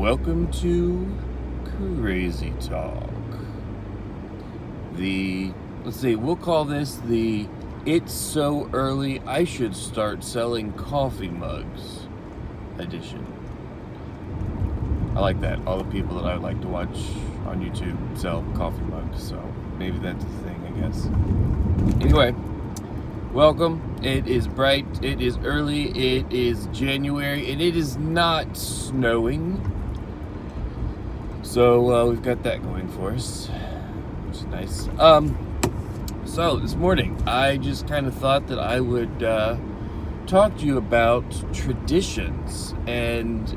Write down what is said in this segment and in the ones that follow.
Welcome to Crazy Talk. We'll call this the It's So Early I Should Start Selling Coffee Mugs edition. I like that. All the people that I like to watch on YouTube sell coffee mugs, so maybe that's a thing, I guess. Anyway, welcome. It is bright, it is early, it is January, and it is not snowing. So we've got that going for us, which is nice. So this morning, I just kind of thought that I would talk to you about traditions and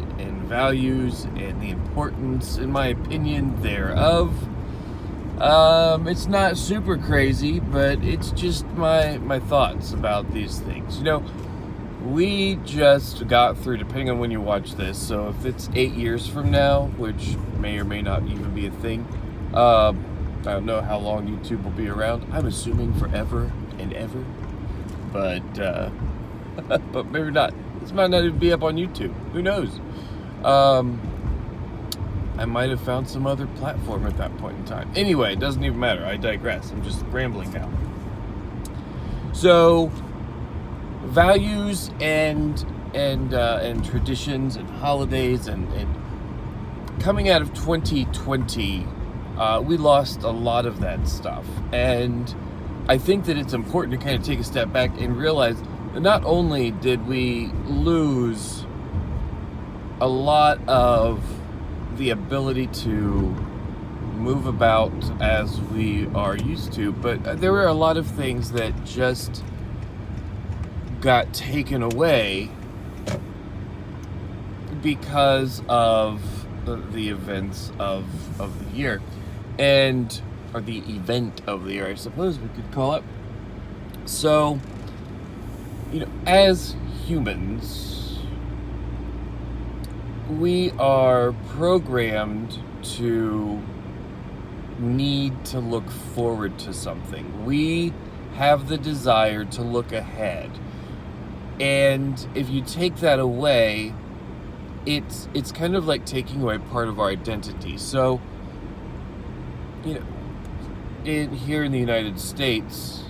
values and the importance, in my opinion, thereof. It's not super crazy, but it's just my thoughts about these things. You know, we just got through, depending on when you watch this, so if it's 8 years from now, which may or may not even be a thing, I don't know how long YouTube will be around. I'm assuming forever and ever, but but maybe not. This might not even be up on YouTube. Who knows? I might have found some other platform at that point in time. Anyway, it doesn't even matter. I digress. I'm just rambling now. So, values and traditions and holidays and coming out of 2020, we lost a lot of that stuff. And I think that it's important to kind of take a step back and realize that not only did we lose a lot of the ability to move about as we are used to, but there were a lot of things that just got taken away because of the events of the year, or the event of the year, I suppose we could call it. So, you know, as humans, we are programmed to need to look forward to something. We have the desire to look ahead. And if you take that away, it's kind of like taking away part of our identity. So, you know, here in the United States,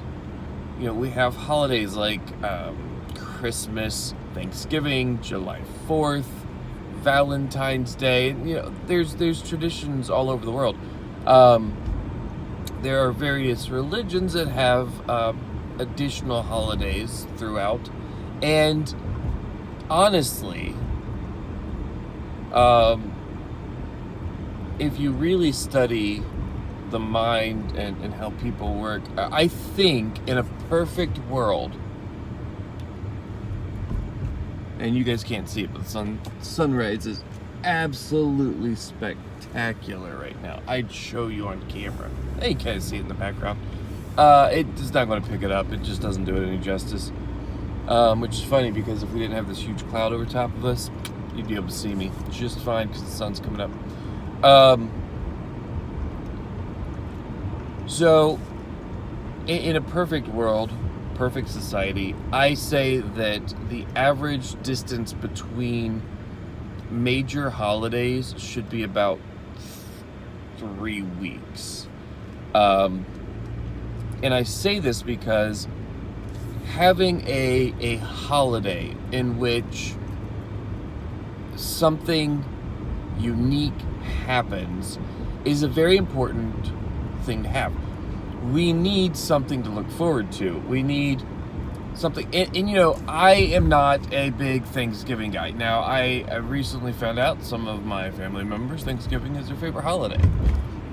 you know, we have holidays like Christmas, Thanksgiving, July 4th, Valentine's Day. You know, there's traditions all over the world. There are various religions that have additional holidays throughout, and honestly, if you really study the mind and how people work, I think in a perfect world, and you guys can't see it, but the sunrise is absolutely spectacular right now. I'd show you on camera. You can't see it in the background. It's not going to pick it up. It just doesn't do it any justice. Which is funny, because if we didn't have this huge cloud over top of us, you'd be able to see me just fine because the sun's coming up. So, in a perfect world, perfect society, I say that the average distance between major holidays should be about 3 weeks. And I say this because having a holiday in which something unique happens is a very important thing to have. We need something to look forward to. We need something, and you know, I am not a big Thanksgiving guy. Now, I recently found out some of my family members, Thanksgiving is their favorite holiday.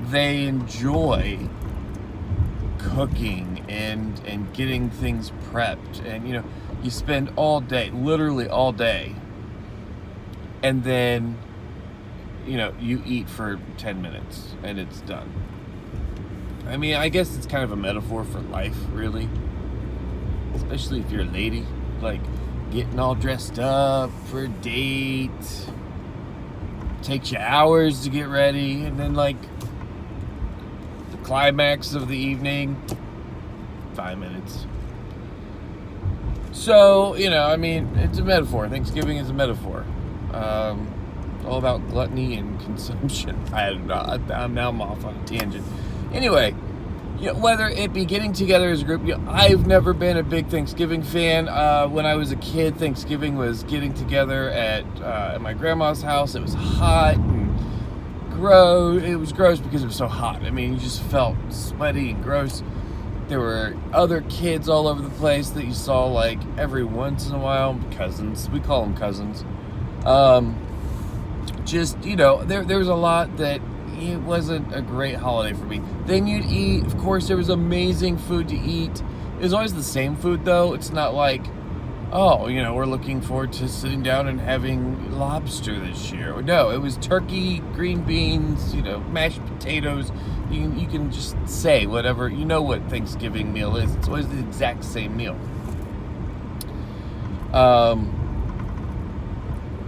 They enjoy cooking and getting things prepped, and you know, you spend all day, literally all day, and then, you know, you eat for 10 minutes and it's done. I mean, I guess it's kind of a metaphor for life, really. Especially if you're a lady, like getting all dressed up for a date. Takes you hours to get ready, and then like the climax of the evening, 5 minutes. So, you know, I mean, it's a metaphor. Thanksgiving is a metaphor. all about gluttony and consumption. I don't know. I'm off on a tangent. Anyway, whether it be getting together as a group, I've never been a big Thanksgiving fan. When I was a kid, Thanksgiving was getting together at my grandma's house. It was hot and gross. It was gross because it was so hot. I mean, you just felt sweaty and gross. There were other kids all over the place that you saw like every once in a while. Cousins. We call them cousins. There was a lot that it wasn't a great holiday for me. Then you'd eat, of course, there was amazing food to eat. It was always the same food, though. It's not like, we're looking forward to sitting down and having lobster this year. No, it was turkey, green beans, mashed potatoes. You can just say whatever, what Thanksgiving meal is. It's always the exact same meal.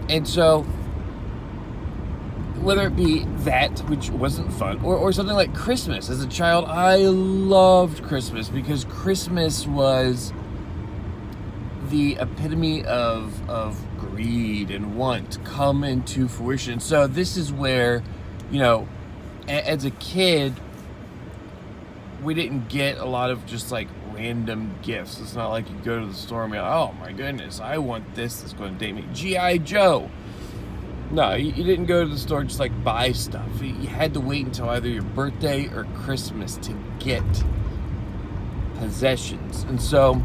And so, whether it be that, which wasn't fun, or something like Christmas. As a child, I loved Christmas because Christmas was the epitome of greed and want come into fruition. So this is where, as a kid, we didn't get a lot of just like random gifts. It's not like you go to the store and be like, oh my goodness, I want this. It's going to date me. G.I. Joe. No, you didn't go to the store just like buy stuff. You had to wait until either your birthday or Christmas to get possessions. And so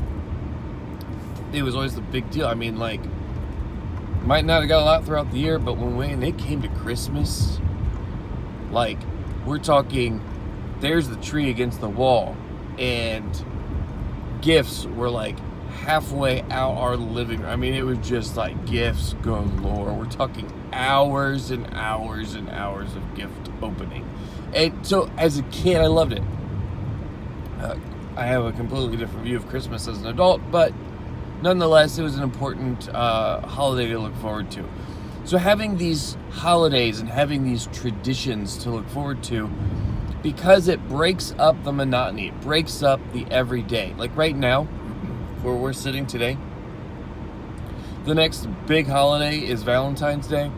it was always the big deal. I mean, like, might not have got a lot throughout the year, but when it came to Christmas, like, we're talking, there's the tree against the wall, and gifts were like halfway out our living room. I mean, it was just like gifts galore. We're talking hours and hours and hours of gift opening. And so as a kid, I loved it. I have a completely different view of Christmas as an adult, but nonetheless, it was an important holiday to look forward to. So having these holidays and having these traditions to look forward to, because it breaks up the monotony, it breaks up the everyday. Like right now, where we're sitting today, the next big holiday is Valentine's Day.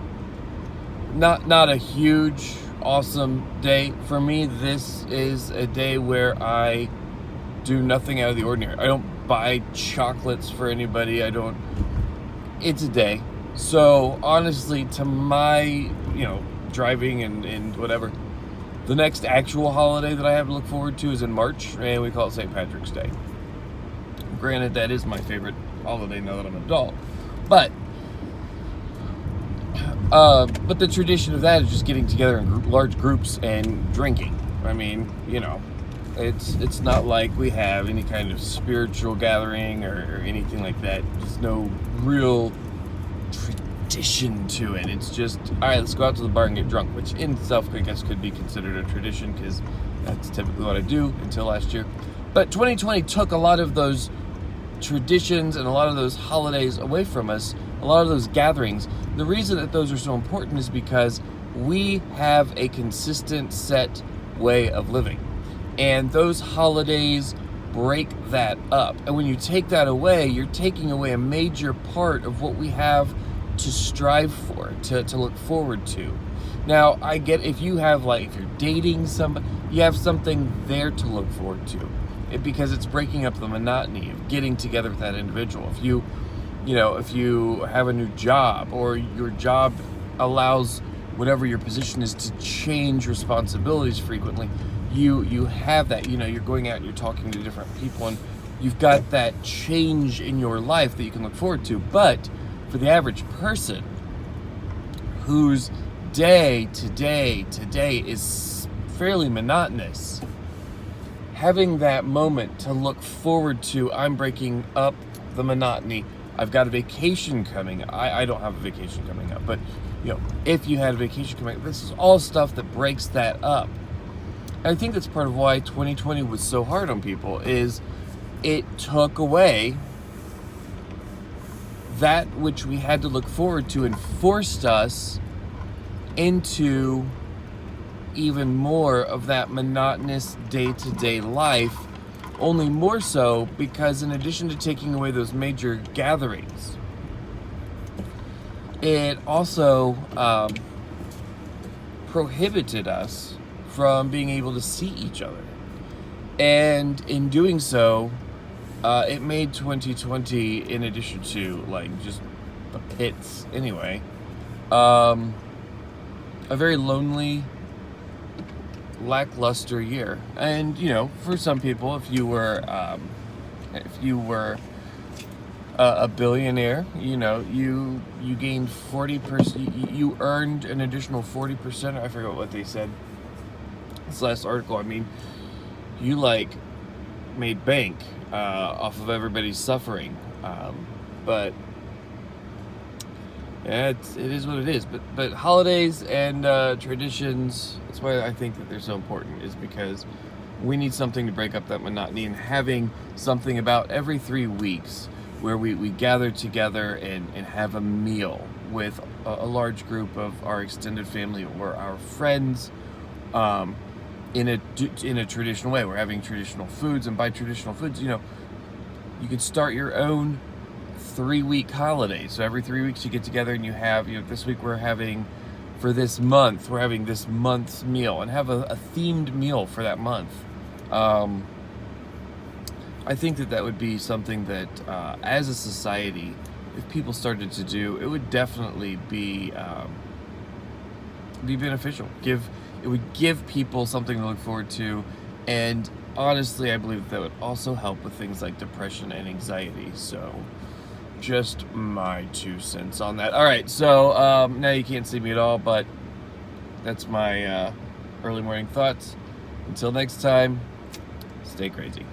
Not a huge, awesome day. For me, this is a day where I do nothing out of the ordinary. I don't buy chocolates for anybody. It's a day. So honestly, to my, driving and whatever, the next actual holiday that I have to look forward to is in March, and we call it St. Patrick's Day. Granted, that is my favorite holiday now that I'm an adult. But the tradition of that is just getting together in large groups and drinking. I mean, it's not like we have any kind of spiritual gathering or anything like that. There's no real tradition to it. It's just, all right, let's go out to the bar and get drunk, which in itself, I guess, could be considered a tradition because that's typically what I do until last year. But 2020 took a lot of those traditions and a lot of those holidays away from us, a lot of those gatherings. The reason that those are so important is because we have a consistent set way of living, and those holidays break that up. And when you take that away, you're taking away a major part of what we have to strive for, to look forward to. Now, I get if you have if you're dating somebody, you have something there to look forward to. Because it's breaking up the monotony of getting together with that individual. If you have a new job, or your job allows whatever your position is to change responsibilities frequently, you have that. You're going out and you're talking to different people, and you've got that change in your life that you can look forward to. But for the average person whose day to day is fairly monotonous, having that moment to look forward to, I'm breaking up the monotony. I've got a vacation coming. I don't have a vacation coming up, but if you had a vacation coming up, this is all stuff that breaks that up. And I think that's part of why 2020 was so hard on people, is it took away that which we had to look forward to and forced us into even more of that monotonous day-to-day life, only more so because in addition to taking away those major gatherings, it also prohibited us from being able to see each other. And in doing so, it made 2020, in addition to like just the pits anyway, a very lonely, lackluster year. And for some people, if you were a billionaire, you gained 40%. You earned an additional 40%. I forget what they said. This last article. I mean, you made bank off of everybody's suffering. But yeah, it is what it is. But holidays and traditions. That's why I think that they're so important. Is because we need something to break up that monotony, and having something about every 3 weeks where we gather together and have a meal with a large group of our extended family or our friends, in a traditional way. We're having traditional foods, and by traditional foods, you can start your own 3-week holiday. So every 3 weeks you get together and you have, this week we're having this month's meal, and have a themed meal for that month. I think that would be something that, as a society, if people started to do, it would definitely be beneficial. It would give people something to look forward to, and honestly, I believe that would also help with things like depression and anxiety. So, just my 2 cents on that. All right, so now you can't see me at all, but that's my early morning thoughts. Until next time, stay crazy.